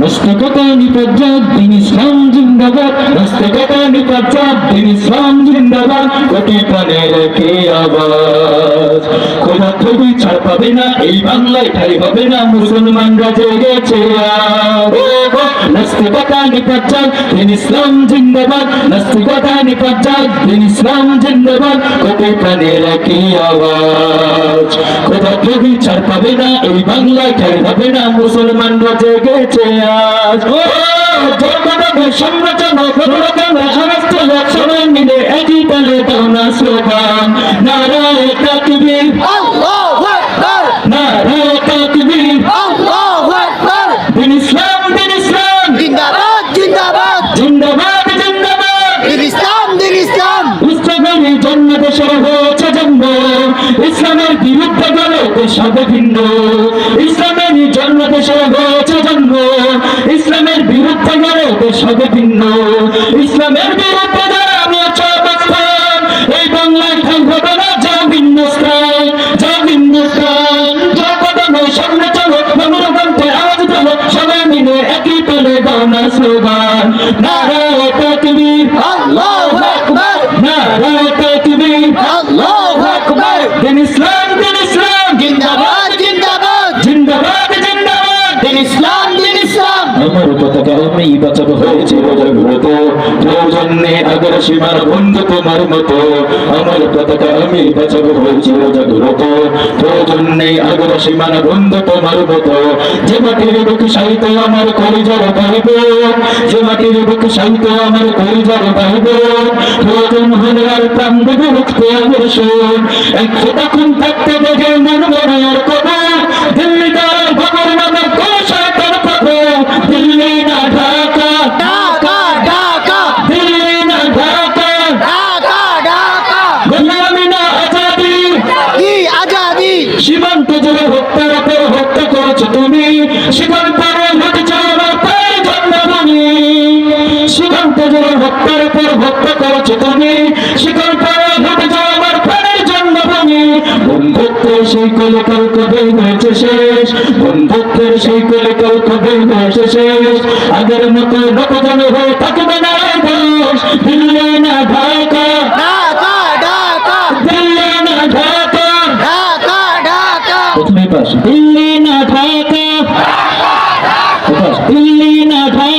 নাস্তিকতা নিপাত দিন ইসলাম জিন্দাবাদ, নাস্তিকতা নিপাত দিন ইসলাম জিন্দাবাদ, কোটি প্রাণে রেখে আওয়াজ। খোদা ছবি ছাড় পাবে না এই বাংলায়, ঠাই হবে না মুসলমানরা জেগেছে আজ। নাস্তিকতা নিপাত দিন ইসলাম জিন্দাবাদ, নাস্তিকতা নিপাত দিন ইসলাম জিন্দাবাদ, কোটি প্রাণে রেখে আওয়াজ। খোদা ছবি ছাড় পাবে না এই বাংলায়, ঠাই হবে না মুসলমানরা জেগেছে আজ। সবাই মিলে একই তালে দাও না স্লোগান, নারায়ে তাকবীর, আল্লাহু আকবার, নারায়ে তাকবীর, আল্লাহু আকবার। দিন ইসলাম, দিন ইসলাম জিন্দাবাদ জিন্দাবাদ, জিন্দাবাদ জিন্দাবাদ। দিন ইসলাম দিন ইসলাম। ইসলামের জন্য দেশের হয়েছে জন্ম, ইসলামের বিরুদ্ধে গেলে দেশ হবে ভিন্ন। ইসলামের জন্য দেশের হয়েছে জন্ম, ইসলামের বিরুদ্ধে গেলে দেশ হবে ভিন্ন। ইসলামের বিরুদ্ধে যারা নিয়েছে অবস্থান, এই বাংলায় ঠাই হবে না, যাও ভিন্ন স্থান, যাও ভিন্ন স্থান। যাও কদমে সামনে চলো, মনোরঞ্জনকে আওয়াজ তোলো, সবাই মিলে একই তালে দাও না স্লোগান, নারায়ে তাকবীর, আল্লাহু আকবার, নারায়ে তাকবীর, আল্লাহু আকবার। দিন ইসলাম, দিন ইসলাম জিন্দাবাদ জিন্দাবাদ, জিন্দাবাদ জিন্দাবাদ। দিন ইসলাম দিন ইসলাম। আমার পতাকা আমি বাঁচাবো হয়েছে জাগ্রত, প্রয়োজন নেই আগের সীমার বন্ধু তোমার মতো। আমার পতাকা আমি বাঁচাবো হয়েছে জাগ্রত, প্রয়োজন নেই আগের সীমার বন্ধু তোমার মতো। যে মাটির বুক সাহিত্য আমার কলিজার বাইব, যে মাটির বুক সাহিত্য আমার কলিজার বাইব, প্রয়োজন হলে আর প্রাণ দেবে রুখতে আমার শোন। এক ফোঁটা খুন থাকতে দেখে মানব না আর কবে, দিল্লি তার ভগর নামের কোন শয়তান পাবে, দিল্লি না ঢাকা, ঢাকা ঢাকা, দিল্লি না ঢাকা, ঢাকা ঢাকা। গোলামি না আজাদি, কি আজাদি, সীমান্ত জুড়ে হত্যার পর হত্যা করেছো তুমি, সীমান্তের ঘটেছে আমার পায়ের জন্মভূমি। সীমান্ত জুড়ে হত্যার পর হত্যা করেছো তুমি, সীমান্তের ঘটেছে আমার পায়ের জন্মভূমি। বন্ধুত্বের সেই কলিকাল কবে হয়েছে শেষ, বন্ধুত্বের সেই কলিকাল কবে হয়েছে শেষ। আগের মতো নকজন হয়ে থাকবে না এই দেশ, দিল্লি না ঢাকা, ঢাকা ঢাকা, দিল্লি না ঢাকা। ঢাকা ঢাকা। প্রথমে পাশ, দিল্লি না ঢাকা, দিল্লি না ঢাকা।